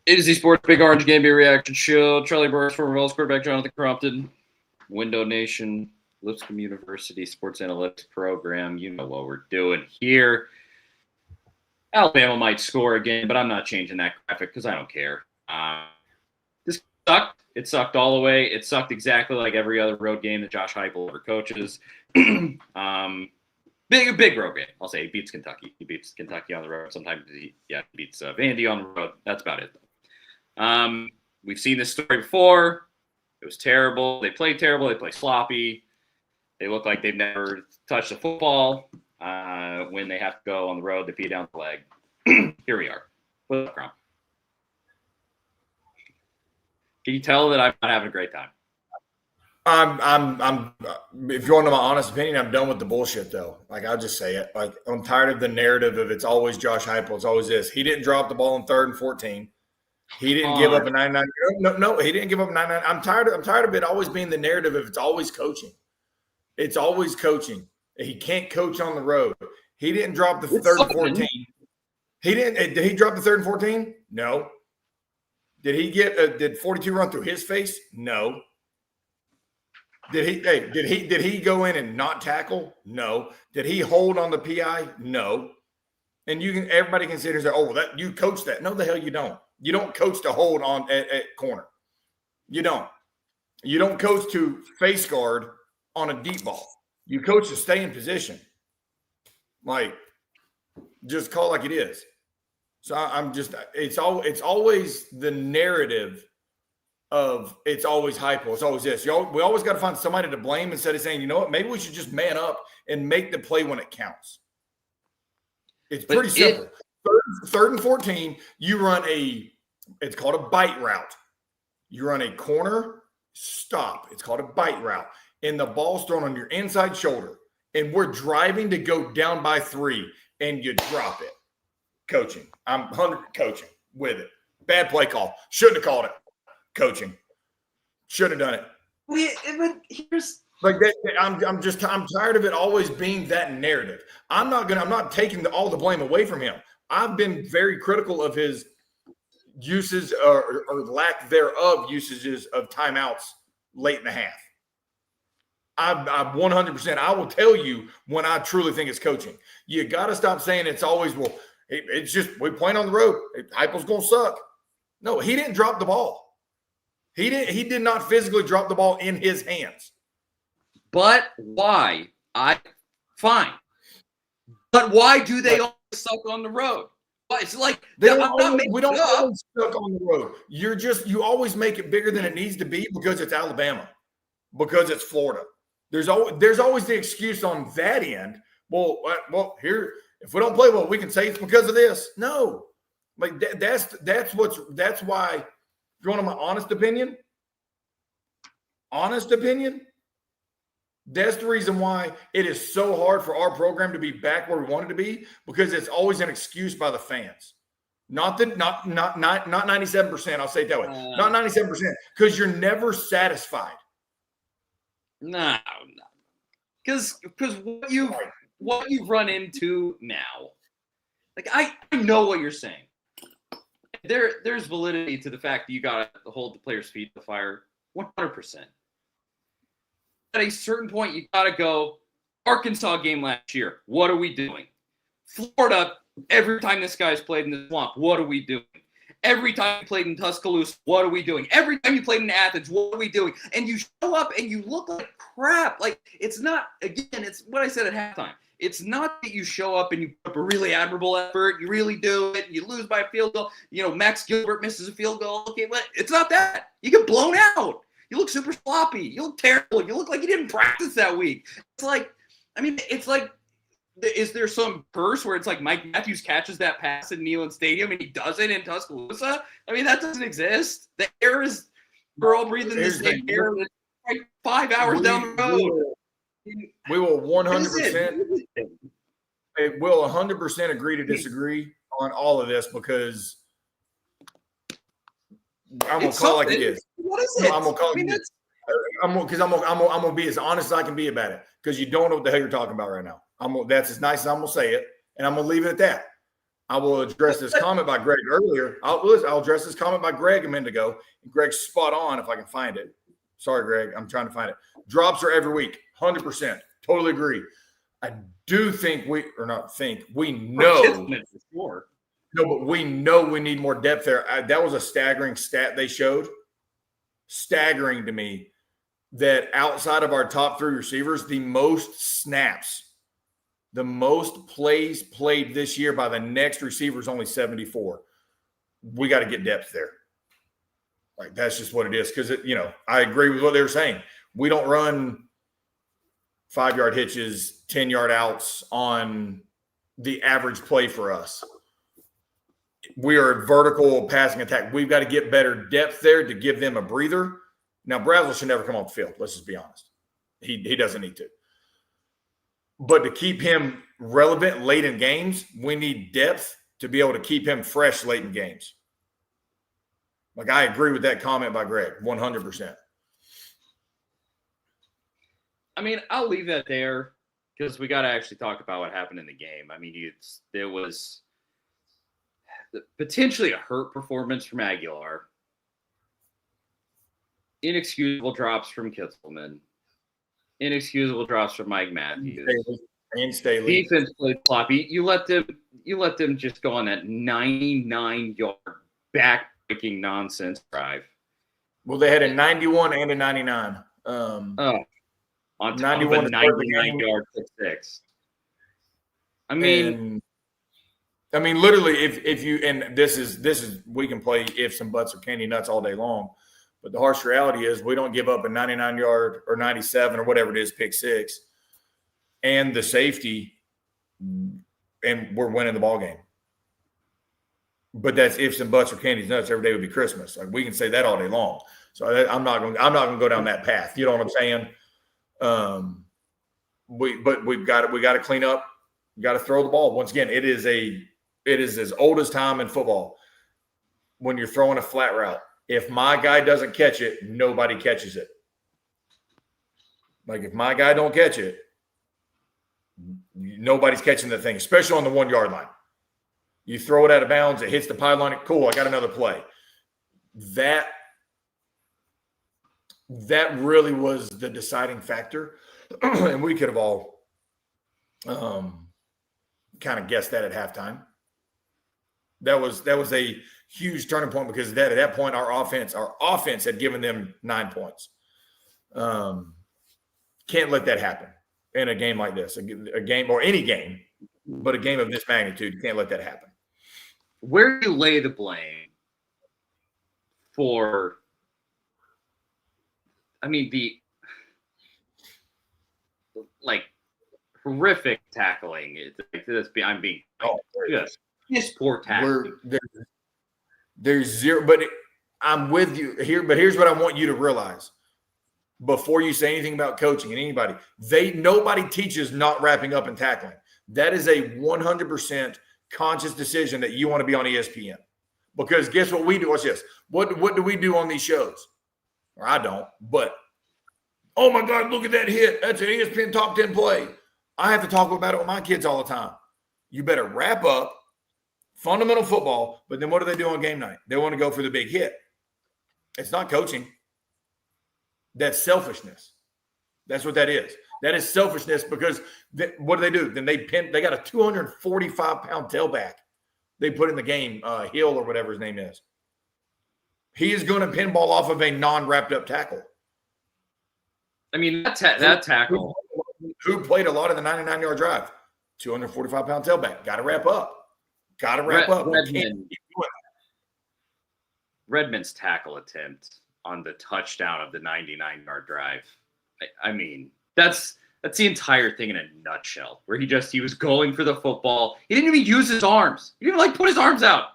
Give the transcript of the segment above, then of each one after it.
It is the Sports Big Orange Game Day Reaction Show. Charlie Burris, former Vols quarterback Jonathan Crompton, Window Nation, Lipscomb University Sports Analytics Program. You know what we're doing here. Alabama might score again, but I'm not changing that graphic because I don't care. This sucked. It sucked all the way. It sucked exactly like every other road game that Josh Heupel ever coaches. Big road game. I'll say he beats Kentucky. He beats Kentucky on the road. Sometimes he beats Vandy on the road. That's about it. We've seen this story before. It was terrible. They played terrible. They play sloppy. They look like they've never touched a football. When they have to go on the road, they pee down the leg. Here we are. What's up, Crump? Can you tell that I'm not having a great time? I'm. If you want to know my honest opinion, I'm done with the bullshit though. Like I'll just say it. Like I'm tired of the narrative of it's always Josh Heupel. It's always this. He didn't drop the ball in 3rd and 14. He didn't give up a 99. No, he didn't give up a 99. I'm tired of it always being the narrative of it's always coaching. It's always coaching. He can't coach on the road. He didn't drop the 3rd and 14. He didn't. Did he drop the 3rd and 14? No. Did he get? Did 42 run through his face? No. Did he go in and not tackle? No. Did he hold on the PI? No. And everybody can sit here and say, "Oh, well, that you coach that." No, the hell you don't. You don't coach to hold on at corner. You don't. You don't coach to face guard on a deep ball. You coach to stay in position. Like, just call it like it is. So it's always the narrative of it's always Heupel. It's always this. We always got to find somebody to blame instead of saying, you know what, maybe we should just man up and make the play when it counts. It's pretty simple. 3rd and 14, you run it's called a bite route. You run a corner stop. It's called a bite route. And the ball's thrown on your inside shoulder. And we're driving to go down by 3, and you drop it. Coaching. I'm 100 coaching with it. Bad play call. Shouldn't have called it. Coaching. Should have done it. But here's like that. I'm tired of it always being that narrative. I'm not taking all the blame away from him. I've been very critical of his uses or lack thereof usages of timeouts late in the half. I'm 100%. I will tell you when I truly think it's coaching. You got to stop saying it's always, well, it's just we're playing on the road. Heupel's going to suck. No, he didn't drop the ball. He did not physically drop the ball in his hands. But why? Fine. But why do they always suck on the road? It's like we don't always suck on the road. You always make it bigger than it needs to be because it's Alabama, because it's Florida. There's always the excuse on that end. Well, here if we don't play well, we can say it's because of this. No, like that's why. If you want my honest opinion, that's the reason why it is so hard for our program to be back where we wanted to be, because it's always an excuse by the fans. Not 97%. I'll say it that way. Not 97%, because you're never satisfied. No. Because what you've run into now, like I know what you're saying. There's validity to the fact that you got to hold the player's feet to the fire 100%. At a certain point, you got to go. Arkansas game last year, what are we doing? Florida, every time this guy's played in the swamp, what are we doing? Every time you played in Tuscaloosa, what are we doing? Every time you played in Athens, what are we doing? And you show up and you look like crap. Like, it's not, again, it's what I said at halftime. It's not that you show up and you put up a really admirable effort, you really do it, and you lose by a field goal. You know, Max Gilbert misses a field goal. Okay, but it's not that. You get blown out. You look super sloppy. You look terrible. You look like you didn't practice that week. It's like, is there some curse where it's like Mike Matthews catches that pass in Neyland Stadium and he doesn't in Tuscaloosa? I mean, that doesn't exist. The air is, we're all breathing the same air that's like 5 hours down the road. We will 100%. We'll 100% agree to disagree on all of this, because I'm gonna call it like it is. What is it? I'm gonna call it. I'm gonna be as honest as I can be about it, because you don't know what the hell you're talking about right now. That's as nice as I'm gonna say it, and I'm gonna leave it at that. I will address this comment by Greg earlier. I'll address this comment by Greg a minute ago. Greg's spot on if I can find it. Sorry, Greg. I'm trying to find it. Drops are every week. 100%. Totally agree. I do think we know. No, but we know we need more depth there. That was a staggering stat they showed. Staggering to me that outside of our top 3 receivers, the most snaps, the most plays played this year by the next receiver is only 74. We got to get depth there. Like, that's just what it is. Because, I agree with what they were saying. We don't run 5-yard hitches, 10-yard outs on the average play for us. We are a vertical passing attack. We've got to get better depth there to give them a breather. Now, Brazel should never come off the field. Let's just be honest. He doesn't need to. But to keep him relevant late in games, we need depth to be able to keep him fresh late in games. Like, I agree with that comment by Greg, 100%. I mean, I'll leave that there because we got to actually talk about what happened in the game. I mean, there was potentially a hurt performance from Aguilar, inexcusable drops from Kitzelman, inexcusable drops from Mike Matthews, and Staley. Defense played sloppy. You let them just go on that 99-yard back-breaking nonsense drive. Well, they had a 91 and a 99. On top of a 99-yard pick-six. I mean, literally, if you, and this is we can play ifs and buts or candy nuts all day long, but the harsh reality is we don't give up a 99-yard or 97 or whatever it is pick six, and the safety, and we're winning the ball game. But that's ifs and buts or candies nuts. Every day would be Christmas. Like, we can say that all day long. So I'm not going to go down that path. You know what I'm saying? We've got to clean up. You got to throw the ball. Once again, it is as old as time in football. When you're throwing a flat route, if my guy doesn't catch it, nobody catches it. Like, if my guy don't catch it, nobody's catching the thing, especially on the 1-yard line. You throw it out of bounds, it hits the pylon. Cool, I got another play. That really was the deciding factor, and we could have all kind of guessed that at halftime. That was a huge turning point because at that point our offense had given them 9 points. Can't let that happen in a game like this, a game or any game, but a game of this magnitude. Can't let that happen. Where do you lay the blame for? I mean, the horrific tackling. I'm being just poor tackling. There's zero, but I'm with you here. But here's what I want you to realize before you say anything about coaching and anybody. Nobody teaches not wrapping up and tackling. That is a 100% conscious decision that you want to be on ESPN. Because guess what we do? Watch this. What do we do on these shows? Or I don't, but oh my God, look at that hit. That's an ESPN top 10 play. I have to talk about it with my kids all the time. You better wrap up fundamental football, but then what do they do on game night? They want to go for the big hit. It's not coaching. That's selfishness. That's what that is. That is selfishness because what do? Then they got a 245-pound tailback they put in the game, Hill or whatever his name is. He is going to pinball off of a non-wrapped up tackle. I mean, that tackle. Who played a lot of the 99-yard drive? 245-pound tailback. Got to wrap up. Up. Redmond's tackle attempt on the touchdown of the 99-yard drive. I mean, that's the entire thing in a nutshell. Where he was going for the football. He didn't even use his arms. He didn't even put his arms out.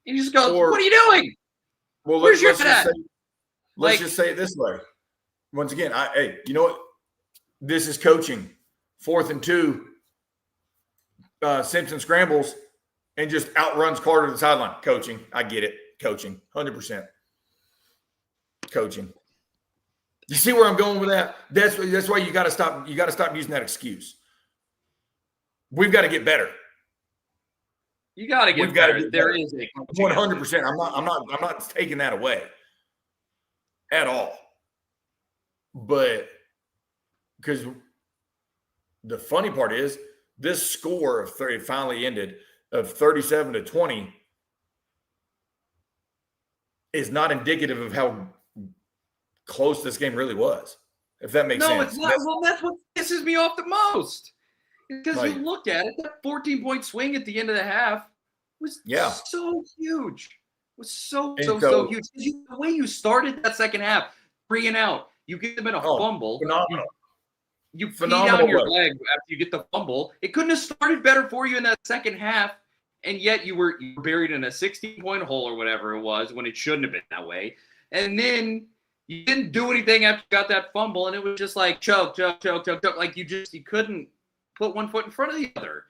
He just goes, "What are you doing? Well, where's your head?" Let's just say it this way. Once again, you know what? This is coaching. 4th and 2. Simpson scrambles and just outruns Carter to the sideline. Coaching. I get it. Coaching. 100%. Coaching. You see where I'm going with that? That's why you got to stop. You got to stop using that excuse. We've got to get better. You got to get better. There is a 100%. I'm not taking that away at all. But because the funny part is this score of 30 finally ended of 37-20 is not indicative of how close this game really was. If that makes sense. No, it's not. Well, that's what pisses me off the most. Because you look at it, that 14-point swing at the end of the half was so huge. It was so huge. The way you started that second half, 3 and out, you get them in a fumble. Phenomenal. You pee down your leg after you get the fumble. It couldn't have started better for you in that second half, and yet you were buried in a 16-point hole or whatever it was when it shouldn't have been that way. And then you didn't do anything after you got that fumble, and it was just like choke. Like you couldn't put one foot in front of the other.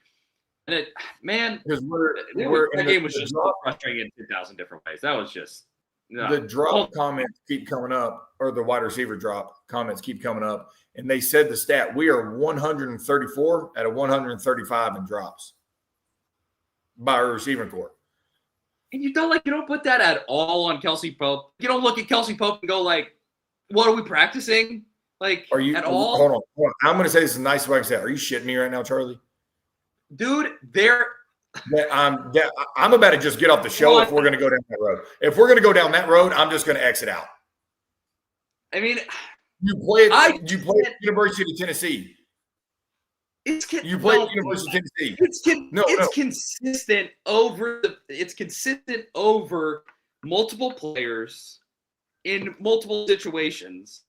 And that game was just so frustrating in 2,000 different ways. That was just the drop comments keep coming up, or the wide receiver drop comments keep coming up, and they said the stat: we are 134 out of 135 in drops by our receiving corps. And you don't put that at all on Kelsey Pope. You don't look at Kelsey Pope and go like, "What are we practicing?" Like, at all? Hold on. I'm going to say this in the nicest way I can say it. Are you shitting me right now, Charlie? Dude, I'm about to just get off the show if we're going to go down that road. If we're going to go down that road, I'm just going to exit out. I mean, you play at University of Tennessee. It's consistent over multiple players in multiple situations.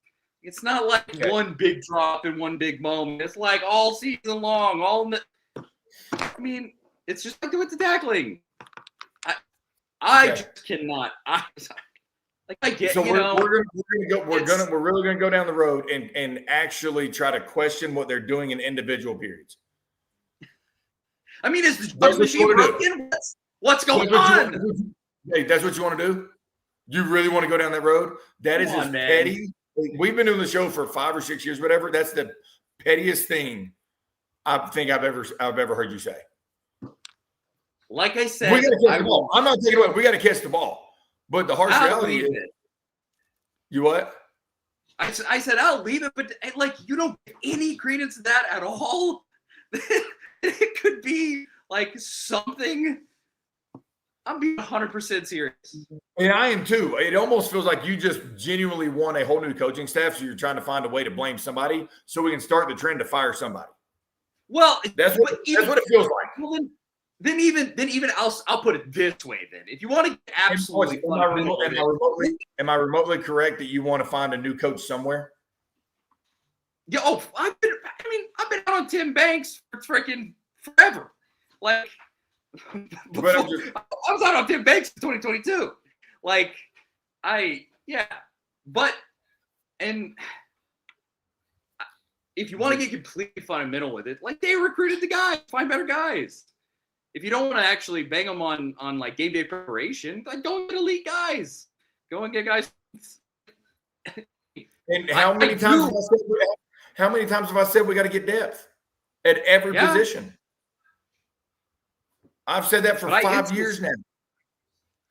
It's not like one big drop in one big moment. It's like all season long. It's just like with the tackling. I just cannot. I get. So we're really gonna go down the road and actually try to question what they're doing in individual periods. I mean, is the machine broken? What's going on? Hey, that's what you want to do? You really want to go down that road? That is just petty. We've been doing the show for 5 or 6 years, whatever. That's the pettiest thing I think I've ever heard you say. Like I said, we got to catch the ball. I'm not taking it away. We got to catch the ball. But the harsh reality is, you what? I said I'll leave it, but you don't give any credence to that at all. It could be like something. I'm being 100% serious. And I am too. It almost feels like you just genuinely want a whole new coaching staff, so you're trying to find a way to blame somebody so we can start the trend to fire somebody. Well, that's what it feels like. Well, then even I'll put it this way. Then, if you want to get absolutely, am I remotely correct that you want to find a new coach somewhere? Yeah. Oh, I've been out on Tim Banks for freaking forever. Like, I was out on Tim Banks in 2022. And if you want to get completely fundamental with it, they recruited the guys, find better guys. If you don't want to actually bang them on game day preparation, go and get elite guys. Go and get guys. And how many times have I said we got to get depth at every position? I've said that for 5 years now.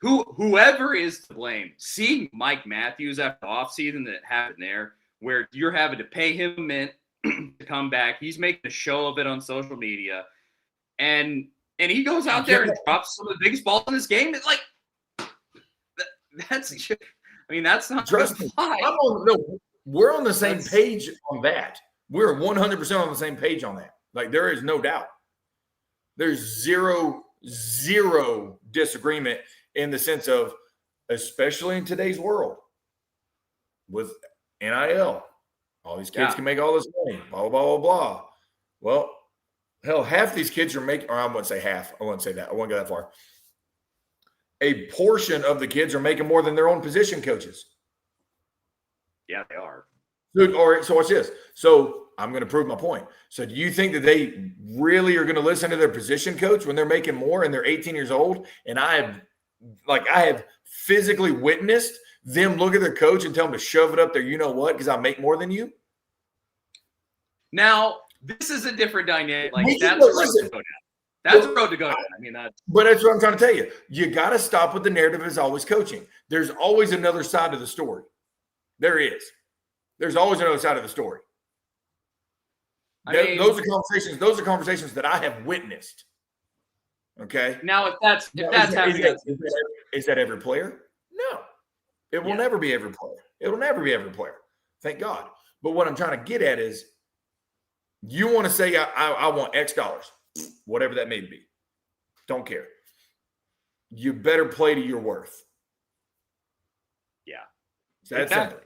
Whoever is to blame, seeing Mike Matthews after the offseason that happened there, where you're having to pay him to come back, he's making a show of it on social media, and he goes out there and drops some of the biggest balls in this game. It's like that's not trust me. We're on the same page on that. We're 100% on the same page on that. There is no doubt. There's zero disagreement in the sense of, especially in today's world with NIL, all these kids can make all this money, blah, blah, blah, blah. Well, hell, half these kids are making, or I wouldn't say half. I wouldn't say that. I wouldn't go that far. A portion of the kids are making more than their own position coaches. Yeah, they are. Dude, all right, so watch this. So I'm going to prove my point. So do you think that they really are going to listen to their position coach when they're making more and they're 18 years old? And I have physically witnessed them look at their coach and tell them to shove it up there, you know what, because I make more than you? Now, this is a different dynamic. That's a road to go down. I mean, but that's what I'm trying to tell you. You got to stop with the narrative is always coaching. There's always another side of the story. There is. There's always another side of the story. Those are conversations that I have witnessed. Okay. Now, if that's happening, is that every player? No, it will never be every player. It'll never be every player. Thank God. But what I'm trying to get at is, you want to say I want X dollars, whatever that may be. Don't care. You better play to your worth. Yeah. That's simple.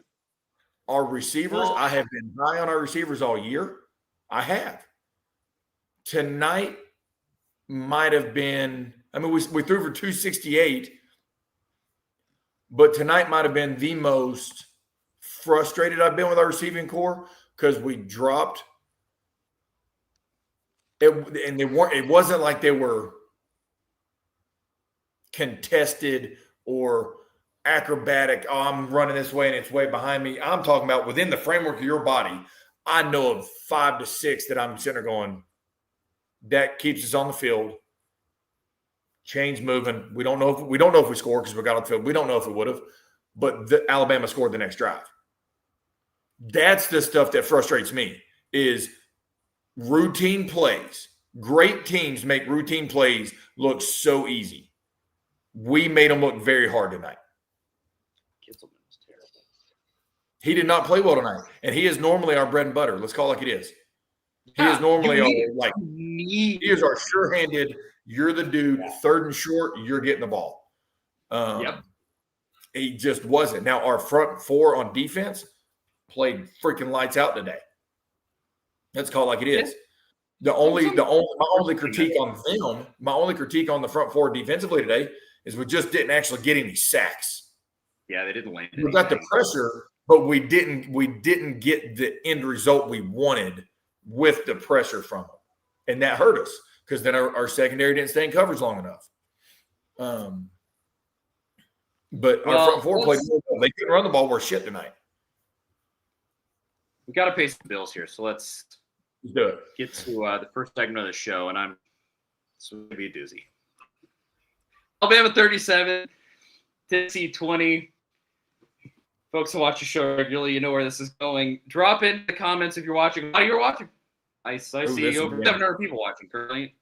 Our receivers, I have been high on our receivers all year. I have. Tonight might have been, I mean, we threw for 268, but tonight might have been the most frustrated I've been with our receiving core because we dropped it, and it wasn't like they were contested or acrobatic. Oh, I'm running this way and it's way behind me. I'm talking about within the framework of your body. I know of 5 to 6 that I'm sitting there going, that keeps us on the field. Chains moving. We don't know if we score because we got on the field. We don't know if it would have, but Alabama scored the next drive. That's the stuff that frustrates me is routine plays. Great teams make routine plays look so easy. We made them look very hard tonight. Kitzelman was terrible. He did not play well tonight, and he is normally our bread and butter. Let's call it like it is. He is normally he is our sure-handed. You're the dude. Third and short, you're getting the ball. He just wasn't. Now our front four on defense played freaking lights out today. Let's call it like it is. My only critique on them, my only critique on the front four defensively today is we just didn't actually get any sacks. Yeah, they didn't land. We got the pressure, but we didn't get the end result we wanted with the pressure from them. And that hurt us because then our secondary didn't stay in coverage long enough. But our front four played well. They couldn't run the ball worth shit tonight. We got to pay some bills here, so let's do it. Get to the first segment of the show, and it's going to be a doozy. Alabama 37, Tennessee 20. Folks who watch the show regularly, you know where this is going. Drop in the comments if you're watching. You're watching. I see over 700 people watching currently.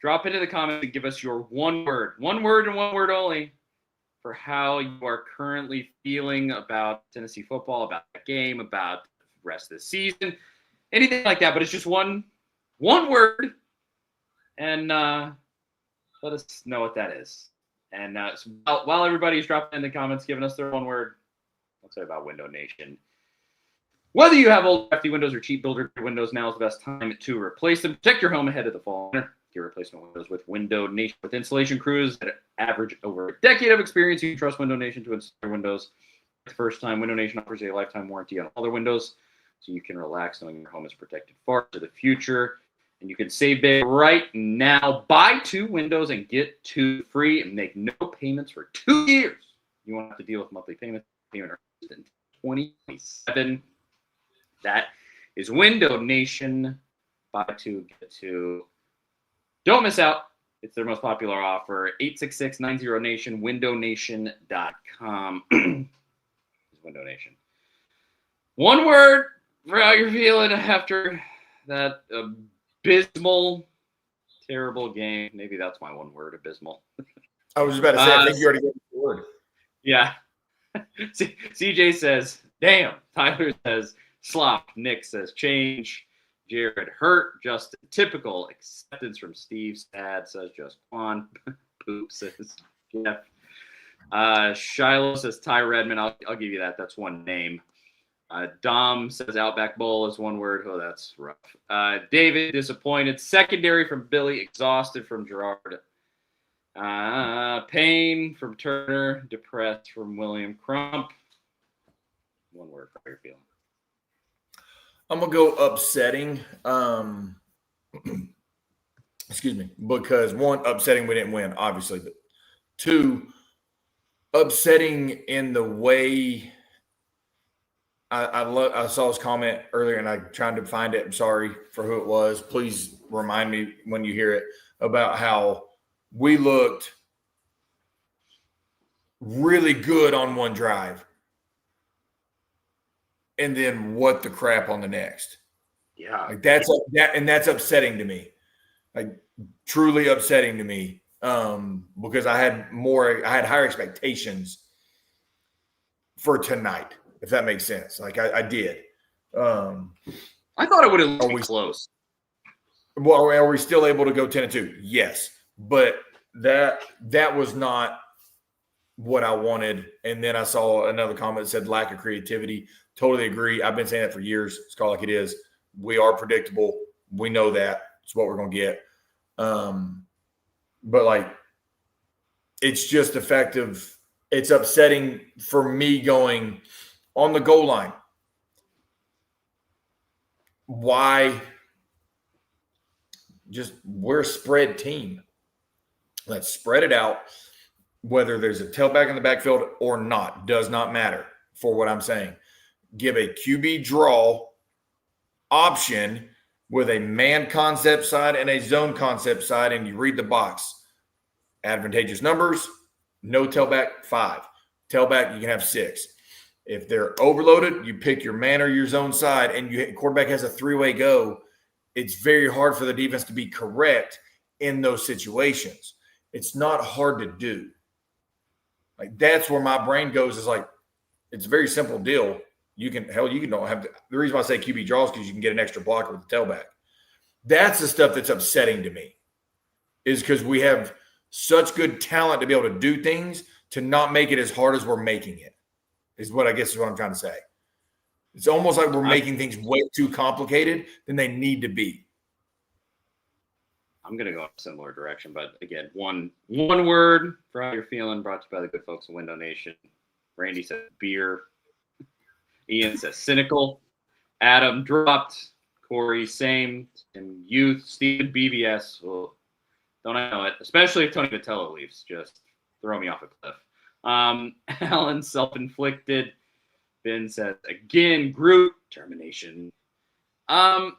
Drop into the comments and give us your one word and one word only for how you are currently feeling about Tennessee football, about that game, about the rest of the season, anything like that. But it's just one word, and let us know what that is. And so while everybody's dropping in the comments, giving us their one word, I'll say about Window Nation. Whether you have old crafty windows or cheap builder windows, now is the best time to replace them. Protect your home ahead of the fall winter. Get replacement windows with Window Nation. With installation crews that average over a decade of experience, you can trust Window Nation to install your windows. The first time, Window Nation offers a lifetime warranty on all their windows, so you can relax knowing your home is protected far into the future. And you can save big right now. Buy 2 windows and get 2 free and make no payments for 2 years. You won't have to deal with monthly payments in 2027. That is Window Nation. Buy 2, get 2. Don't miss out. It's their most popular offer. 866-90-NATION, windownation.com. It's Window Nation. One word for how you're feeling after that abysmal, terrible game. Maybe that's my one word, abysmal. I was just about to say, I think you already got the word. Yeah. CJ says, damn. Tyler says, slop. Nick says, change. Jared hurt. Justin, typical. Acceptance from Steve. Sad, says just Quan. Poop, says Jeff. Shiloh says Ty Redmond. I'll give you that. That's one name. Dom says Outback Bowl is one word. Oh, that's rough. David, disappointed. Secondary from Billy. Exhausted from Gerard. Pain from Turner. Depressed from William Crump. One word for your feeling. I'm going to go upsetting. Excuse me. Because 1, upsetting we didn't win, obviously. But 2, upsetting in the way I saw his comment earlier, and I tried to find it. I'm sorry for who it was. Please remind me when you hear it about how we looked really good on one drive and then what the crap on the next. Yeah. Like that's upsetting to me. Like truly upsetting to me. Because I had higher expectations for tonight, if that makes sense. Like I did. I thought it would have been close. Well, are we still able to go 10-2? Yes. But that was not what I wanted. And then I saw another comment that said lack of creativity. Totally agree. I've been saying that for years. It's called like it is. We are predictable. We know that. It's what we're going to get. But like, it's just effective. It's upsetting for me going on the goal line. Why? We're a spread team. Let's spread it out. Whether there's a tailback in the backfield or not, does not matter for what I'm saying. Give a QB draw option with a man concept side and a zone concept side, and you read the box. Advantageous numbers, no tailback, 5. Tailback, you can have 6. If they're overloaded, you pick your man or your zone side, and quarterback has a 3-way go. It's very hard for the defense to be correct in those situations. It's not hard to do. Like that's where my brain goes is like, it's a very simple deal. You don't have to. The reason why I say QB draws because you can get an extra blocker with the tailback. That's the stuff that's upsetting to me is because we have such good talent to be able to do things to not make it as hard as we're making it is what I guess is what I'm trying to say. It's almost like we're making things way too complicated than they need to be. I'm going to go in a similar direction, but again, one word for how you're feeling, brought to you by the good folks of Window Nation. Randy says beer. Ian says cynical. Adam dropped. Corey, same. And youth, Stephen, BBS. Well, don't I know it? Especially if Tony Vitello leaves. Just throw me off a cliff. Alan, self-inflicted. Ben says, again, Groot. Termination. I'll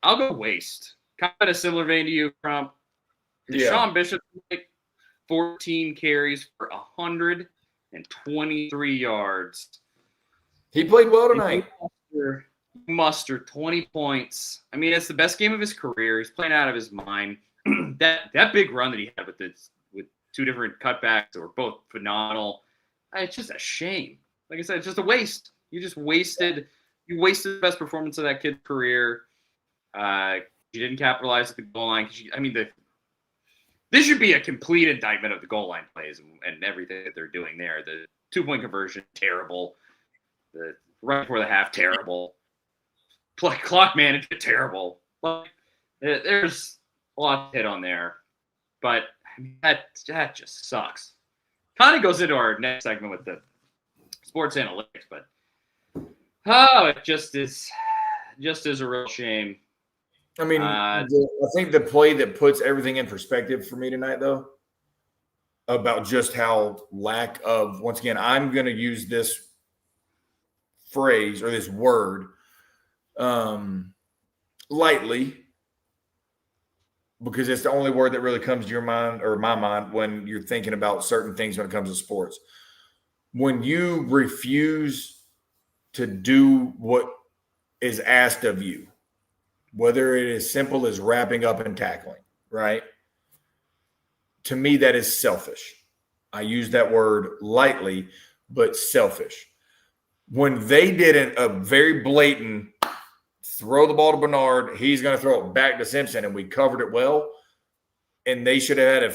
go waste. Kind of in a similar vein to you, Crump. Deshaun Bishop, 14 carries for 123 yards. He played well tonight. Muster 20 points. I mean, it's the best game of his career. He's playing out of his mind. that big run that he had with 2 different cutbacks that were both phenomenal. It's just a shame. Like I said, it's just a waste. You wasted the best performance of that kid's career. You didn't capitalize at the goal line. This should be a complete indictment of the goal line plays and everything that they're doing there. The 2-point conversion, terrible. The right before the half, terrible. Clock management, terrible. There's a lot to hit on there. But that just sucks. Kind of goes into our next segment with the sports analytics, but it just is a real shame. I mean, I think the play that puts everything in perspective for me tonight, though, about just how lack of, once again, I'm going to use this phrase or this word lightly because it's the only word that really comes to your mind or my mind when you're thinking about certain things when it comes to sports. When you refuse to do what is asked of you, whether it is simple as wrapping up and tackling, right? To me, that is selfish. I use that word lightly, but selfish. When they did a very blatant throw the ball to Bernard, he's going to throw it back to Simpson, and we covered it well, and they should have had a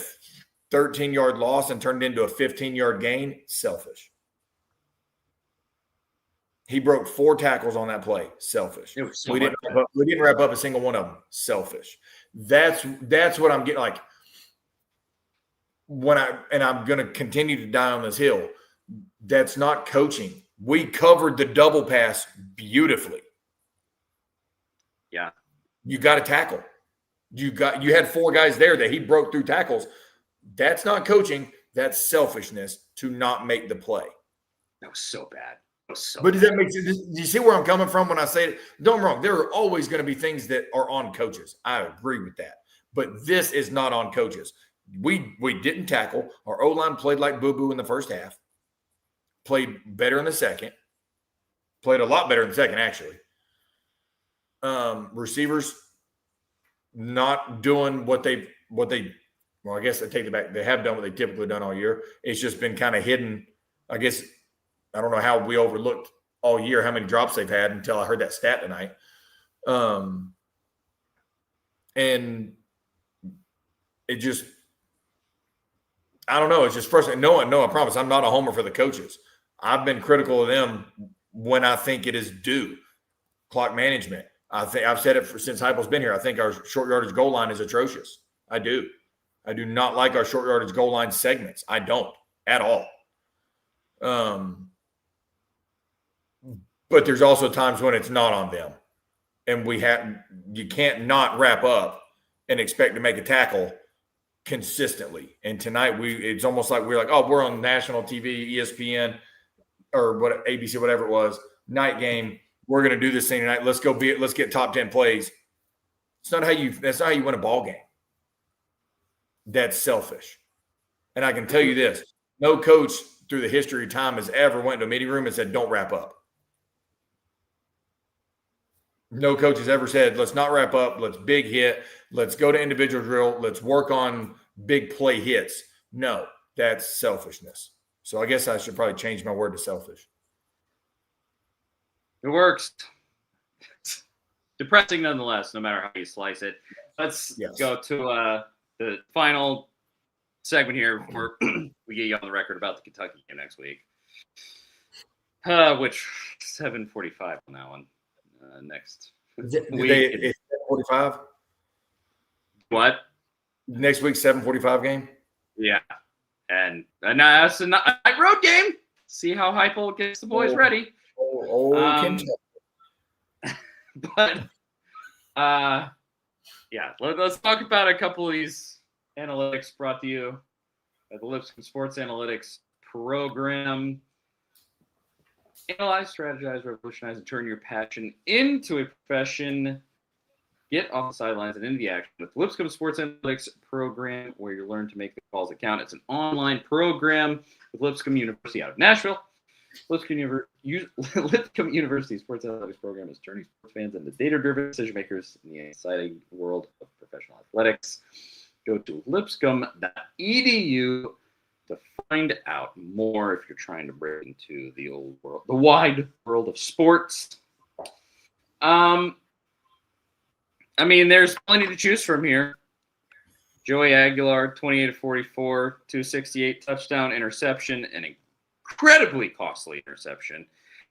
13-yard loss and turned it into a 15-yard gain, selfish. He broke 4 tackles on that play. Selfish. It was so we didn't wrap up a single one of them. Selfish. That's what I'm getting. Like I'm going to continue to die on this hill. That's not coaching. We covered the double pass beautifully. Yeah, you got to tackle. You had 4 guys there that he broke through tackles. That's not coaching. That's selfishness to not make the play. That was so bad. So but does that make sense? Do you see where I'm coming from when I say it? Don't get me wrong. There are always going to be things that are on coaches. I agree with that. But this is not on coaches. We didn't tackle. Our O-line played like boo-boo in the first half. Played better in the second. Played a lot better in the second, actually. Receivers not doing what they well, I guess I take it back. They have done what they typically done all year. It's just been kind of hidden. I guess I don't know how we overlooked all year how many drops they've had until I heard that stat tonight. And it just, I don't know. It's just frustrating. No, I promise I'm not a homer for the coaches. I've been critical of them when I think it is due. Clock management. I think I've said it since Heupel's been here. I think our short yardage goal line is atrocious. I do not like our short yardage goal line segments. I don't at all. But there's also times when it's not on them, and you can't not wrap up and expect to make a tackle consistently. And tonight it's almost like we're like, oh, we're on national TV, ESPN, or what, ABC, whatever it was, night game. We're going to do this thing tonight. Let's get top 10 plays. That's not how you win a ball game. That's selfish. And I can tell you this, no coach through the history of time has ever went to a meeting room and said, don't wrap up. No coach has ever said, let's not wrap up. Let's big hit. Let's go to individual drill. Let's work on big play hits. No, that's selfishness. So I guess I should probably change my word to selfish. It works. It's depressing nonetheless, no matter how you slice it. Let's go to the final segment here before we get you on the record about the Kentucky game next week. Which 7:45 on that one. Next week. It's 7:45? What? Next week's 7:45 game? Yeah. And that's a night road game. See how Heupel gets the boys ready. Kentucky. But yeah, let's talk about a couple of these analytics brought to you by the Lipscomb Sports Analytics program. Analyze, strategize, revolutionize, and turn your passion into a profession. Get off the sidelines and into the action with Lipscomb Sports Analytics program, where you learn to make the calls that count. It's an online program with Lipscomb University out of Nashville. Lipscomb University Sports Analytics program is turning sports fans into data-driven decision makers in the exciting world of professional athletics. Go to lipscomb.edu to find out more if you're trying to break into the old world, the wide world of sports. I mean, there's plenty to choose from here. Joey Aguilar, 28-44, 268 touchdown interception, and incredibly costly interception.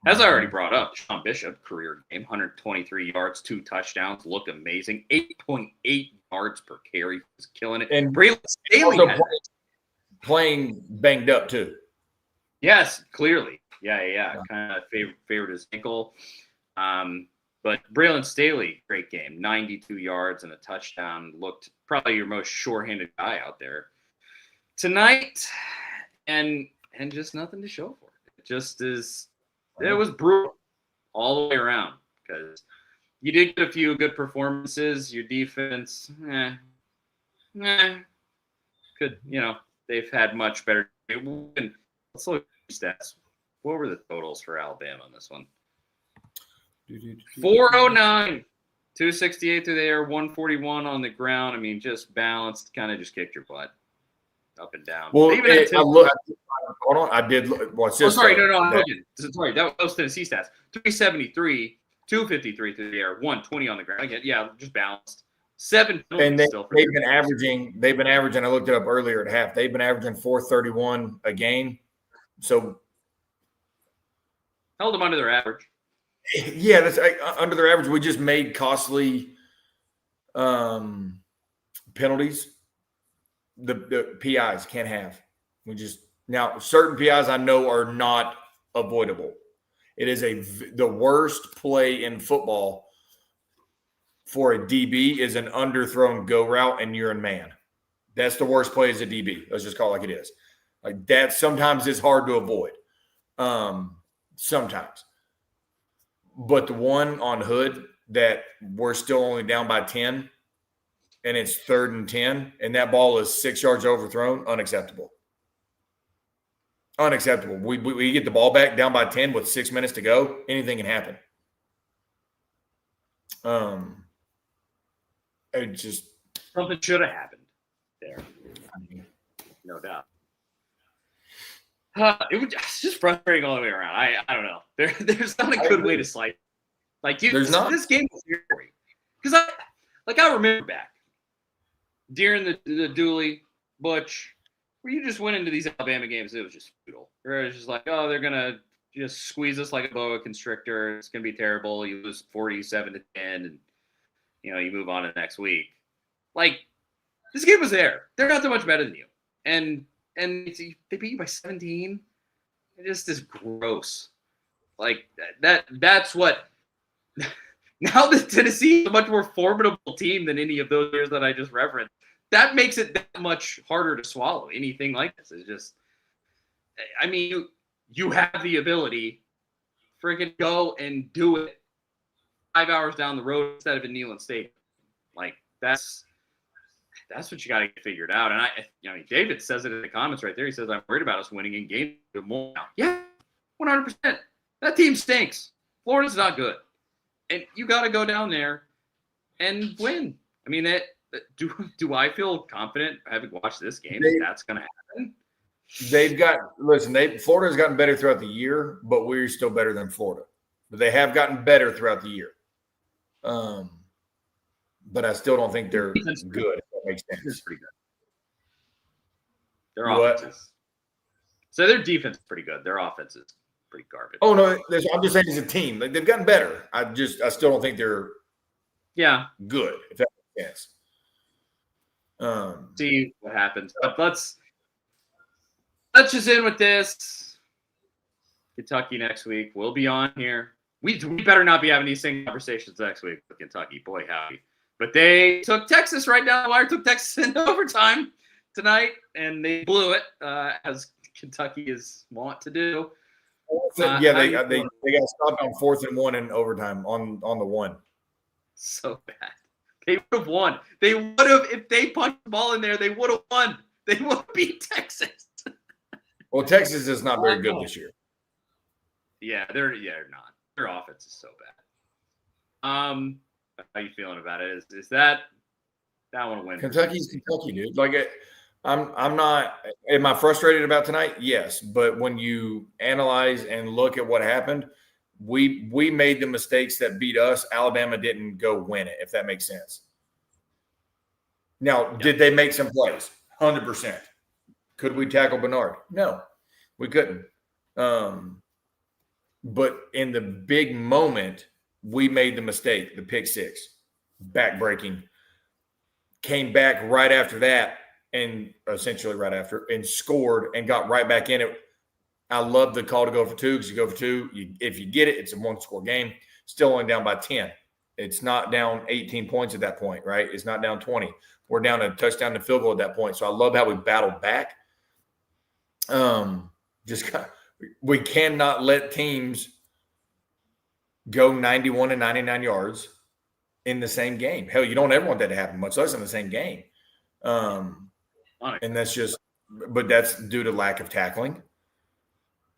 As I already brought up, Sean Bishop, career game, 123 yards, 2 touchdowns, look amazing. 8.8 yards per carry. He's killing it. And Braylon Staley playing banged up too. Yes, clearly. Yeah. Kind of favored his ankle. But Braylon Staley, great game. 92 yards and a touchdown. Looked probably your most sure-handed guy out there tonight. And just nothing to show for it. It just is – it was brutal all the way around because you did get a few good performances. Your defense, could, they've had much better. Let's look at the stats. What were the totals for Alabama on this one? 409, 268 through the air, 141 on the ground. I mean, just balanced, kind of just kicked your butt up and down. Well, hold on. I did look. What's this? Sorry, no. Sorry, that was Tennessee stats. 373, 253 through the air, 120 on the ground. Again, yeah, just balanced. 7 and they've been averaging. I looked it up earlier at half. They've been averaging 431 a game. So held them under their average. Yeah, that's under their average. We just made costly penalties. The PIs can't have. Now certain PIs I know are not avoidable. It is the worst play in football for a DB is an underthrown go route and you're in man. That's the worst play as a DB. Let's just call it like it is. Like that sometimes is hard to avoid. sometimes. But the one on Hood that we're still only down by 10 and it's 3rd and 10 and that ball is 6 yards overthrown, unacceptable. Unacceptable. We get the ball back down by 10 with 6 minutes to go. Anything can happen. It just something should have happened there. No doubt. It's just frustrating all the way around. I don't know. There's not a good way to slice. This game was scary because I remember back during the Dooley Butch, where you just went into these Alabama games. It was just futile. It was just like, oh, they're gonna just squeeze us like a boa constrictor. It's gonna be terrible. You lose 47-10, and you move on to the next week. Like, this game was there. They're not that much better than you, and they beat you by 17. It just is gross. Like that's what. Now that Tennessee is a much more formidable team than any of those years that I just referenced, that makes it that much harder to swallow. Anything like this is just, I mean, you have the ability, freaking go and do it 5 hours down the road instead of in Neyland Stadium. Like that's what you got to get figured out. And I mean, David says it in the comments right there. He says, "I'm worried about us winning in games more now." Yeah, 100%. That team stinks. Florida's not good. And you got to go down there and win. I mean, do I feel confident having watched this game that's going to happen? Florida's gotten better throughout the year, but we're still better than Florida. But they have gotten better throughout the year. But I still don't think they're good, if that makes sense. It's pretty good. Their offense. So their defense is pretty good. Their offense is pretty garbage. Oh no, I'm just saying as a team, like they've gotten better. I still don't think they're good, if that makes sense. See what happens. But let's just end with this. Kentucky next week. We'll be on here. We better not be having these same conversations next week with Kentucky. Boy, howdy. But they took Texas right down the wire, took Texas into overtime tonight, and they blew it, as Kentucky is wont to do. They got stopped on 4th and 1 in overtime on the one. So bad. They would have won. They would have, if they punched the ball in there, they would have won. They would have beat Texas. Well, Texas is not very good this year. Yeah, they're not. Their offense is so bad. How you feeling about it? Is that one a win? Kentucky's Kentucky, dude. Like, I'm not. Am I frustrated about tonight? Yes, but when you analyze and look at what happened, we made the mistakes that beat us. Alabama didn't go win it, if that makes sense. Now, did they make some plays? 100%. Could we tackle Bernard? No, we couldn't. But in the big moment, we made the mistake, the pick six, back-breaking. Came back right after that, and essentially right after, and scored and got right back in it. I love the call to go for two, because you go for two. If you get it, it's a one-score game. Still only down by 10. It's not down 18 points at that point, right? It's not down 20. We're down a touchdown to field goal at that point. So I love how we battled back. We cannot let teams go 91 and 99 yards in the same game. Hell, you don't ever want that to happen, much less in the same game. And that's just – but that's due to lack of tackling.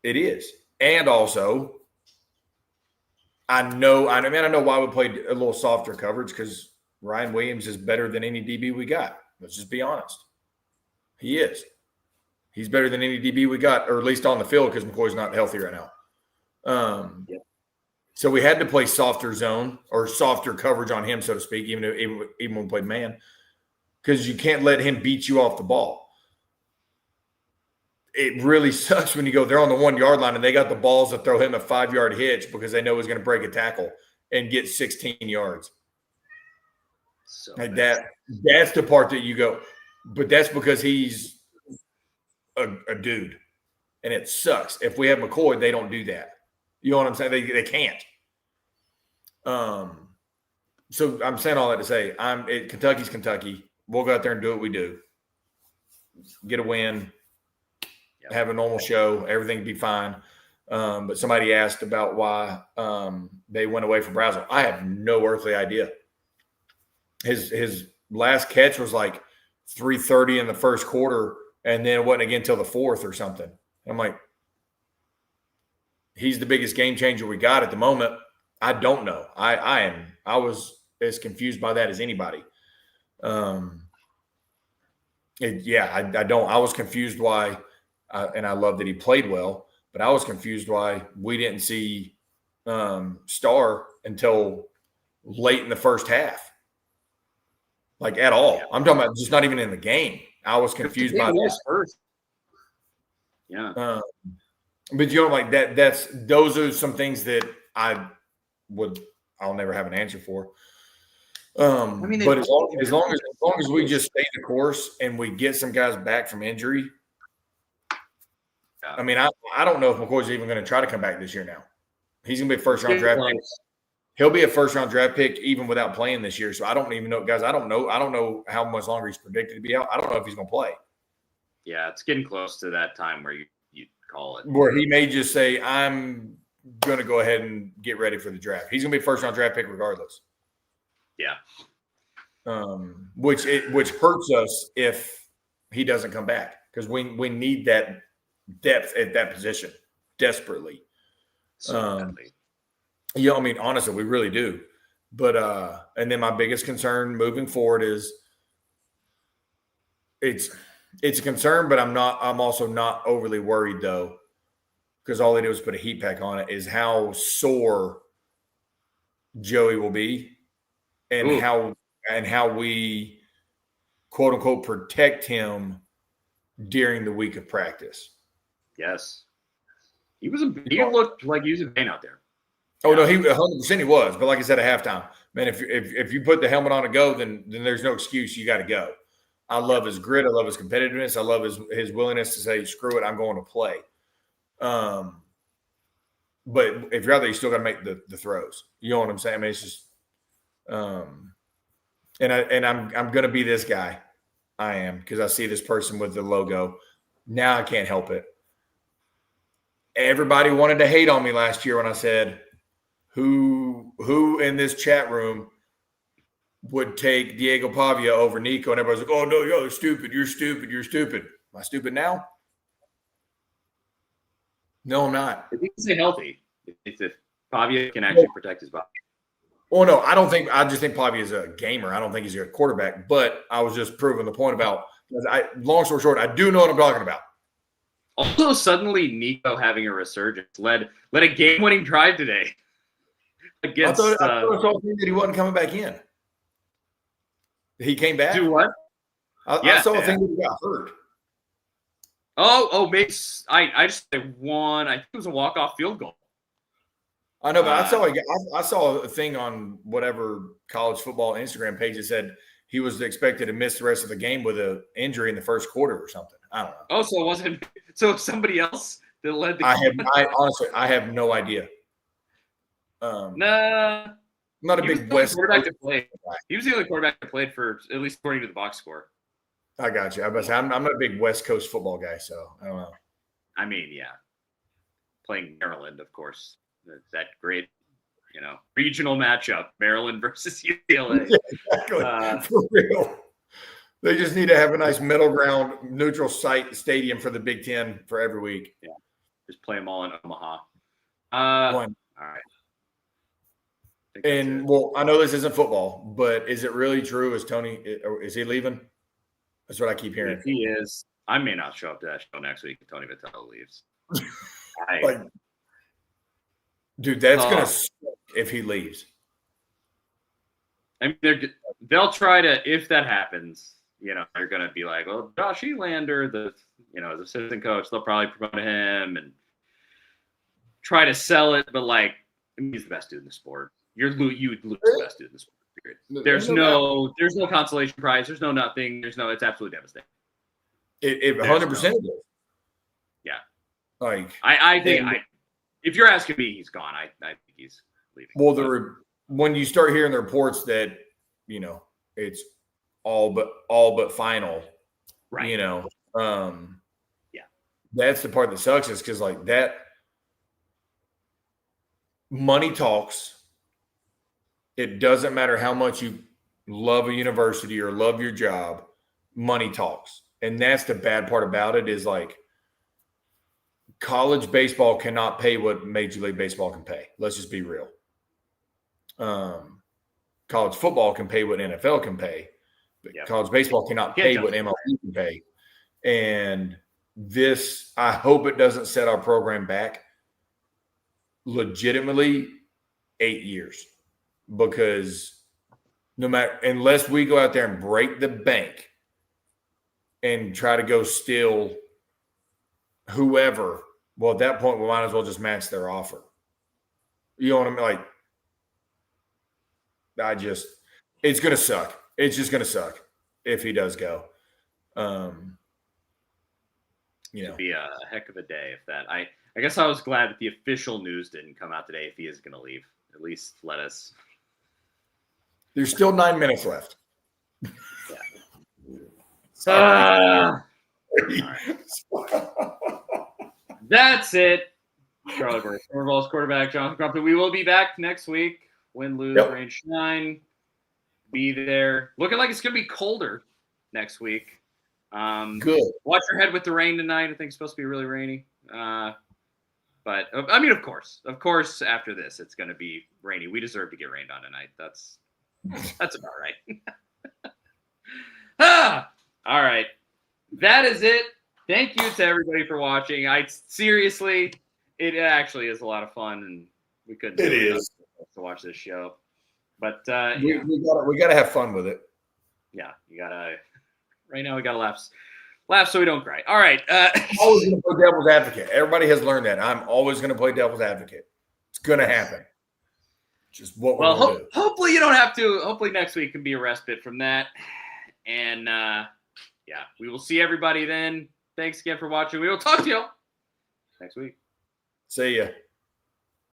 It is. And also, I know why we played a little softer coverage, because Ryan Williams is better than any DB we got. Let's just be honest. He is. He's better than any DB we got, or at least on the field, because McCoy's not healthy right now. So we had to play softer zone or softer coverage on him, so to speak, even when we played man, because you can't let him beat you off the ball. It really sucks when you go, they're on the 1 yard line and they got the balls to throw him a 5-yard hitch because they know he's going to break a tackle and get 16 yards. So like that's the part that you go, but that's because he's a dude, and it sucks. If we have McCoy, they don't do that. You know what I'm saying? They can't. So I'm saying all that to say, Kentucky's Kentucky. We'll go out there and do what we do. Get a win. Have a normal show. Everything be fine. But somebody asked about why they went away from Brazel. I have no earthly idea. His last catch was like 3:30 in the first quarter, and then it wasn't again until the fourth or something. I'm like, he's the biggest game changer we got at the moment. I don't know. I was as confused by that as anybody. I don't. I was confused why, and I love that he played well, but I was confused why we didn't see Star until late in the first half, like at all. Yeah. I'm talking about just not even in the game. I was confused by that. First. Yeah. But like that. Those are some things that I'll never have an answer for. But as long as we just stay the course and we get some guys back from injury, I mean, I don't know if McCoy's even going to try to come back this year. Now he's going to be a first round draft pick. He'll be a first round draft pick even without playing this year. So I don't even know, guys. I don't know how much longer he's predicted to be out. I don't know if he's going to play. Yeah, it's getting close to that time where you call it. Where he may just say, I'm going to go ahead and get ready for the draft. He's going to be a first round draft pick regardless. Yeah. Which hurts us if he doesn't come back, because we need that depth at that position desperately. I mean, honestly, we really do. But and then my biggest concern moving forward is it's a concern, but I'm also not overly worried though, because all they do is put a heat pack on it, is how sore Joey will be and how we quote unquote protect him during the week of practice. Yes. He looked like he was in pain out there. Oh, no, he 100% he was. But like I said at halftime, man, if you put the helmet on to go, then there's no excuse. You got to go. I love his grit. I love his competitiveness. I love his willingness to say, screw it, I'm going to play. But if you're out there, you still got to make the throws. You know what I'm saying? I mean, it's just and I'm going to be this guy. I am, because I see this person with the logo. Now I can't help it. Everybody wanted to hate on me last year when I said, who in this chat room would take Diego Pavia over Nico? And everybody's like, oh, no, you're stupid. You're stupid. You're stupid. Am I stupid now? No, I'm not. If he can stay healthy, if Pavia can actually protect his body. Well, no, I just think Pavia is a gamer. I don't think he's a quarterback. But I was just proving the point about, long story short, I do know what I'm talking about. Also, suddenly Nico having a resurgence led a game-winning drive today. Against, I thought that he wasn't coming back in. He came back. Do what? I saw a thing that he got hurt. Oh, maybe I just said one. I think it was a walk-off field goal. I know, but I saw a thing on whatever college football Instagram page that said he was expected to miss the rest of the game with an injury in the first quarter or something. I don't know. Oh, so it wasn't. So somebody else that led the. Honestly, I have no idea. Nah. I'm not a big West quarterback that played. He was the only quarterback that played for, at least according to the box score. I got you. I'm not a big West Coast football guy, so I don't know. I mean, yeah. Playing Maryland, of course. That great, regional matchup, Maryland versus UCLA. Yeah, exactly. For real. They just need to have a nice middle ground, neutral site stadium for the Big Ten for every week. Yeah. Just play them all in Omaha. All right. And, well, I know this isn't football, but is it really true? Is he leaving? That's what I keep hearing. If he is, I may not show up to that show next week if Tony Vitello leaves. Dude, that's going to suck if he leaves. I mean, they'll try to, if that happens, they're going to be like, well, Josh Elander, the assistant coach, they'll probably promote him and try to sell it. But, he's the best dude in the sport. You would lose the best dude in the sport. Period. There's no consolation prize. There's no nothing. It's absolutely devastating. It 100% is. Yeah. I think if you're asking me, he's gone. I think he's leaving. Well, when you start hearing the reports that, it's all but final, right? Yeah. That's the part that sucks, is because that money talks. It doesn't matter how much you love a university or love your job, money talks. And that's the bad part about it is like college baseball cannot pay what Major League Baseball can pay. Let's just be real. College football can pay what NFL can pay, but college baseball cannot pay what MLB can pay. And this, I hope it doesn't set our program back legitimately 8 years, because no matter, unless we go out there and break the bank and try to go steal whoever, well, at that point, we might as well just match their offer. You know what I mean? Like, it's going to suck. It's just going to suck if he does go. It'd be a heck of a day if that. I guess I was glad that the official news didn't come out today if he is going to leave. At least let us. There's still 9 minutes left. Yeah. That's it. Charlie Burke, former Vols quarterback Jonathan Crumpton. We will be back next week. Win, lose, rain, shine. Be there. Looking like it's going to be colder next week. Good. Watch your head with the rain tonight. I think it's supposed to be really rainy. But I mean, of course, after this, it's going to be rainy. We deserve to get rained on tonight. That's about right. All right. That is it. Thank you to everybody for watching. Seriously, it actually is a lot of fun, and we couldn't do it to watch this show. But we gotta have fun with it. Yeah, you gotta. Right now, we gotta laugh so we don't cry. All right. Always gonna play devil's advocate. Everybody has learned that. I'm always gonna play devil's advocate. It's gonna happen. Just what we're gonna do. Hopefully you don't have to. Hopefully next week can be a respite from that. And we will see everybody then. Thanks again for watching. We will talk to you next week. See ya.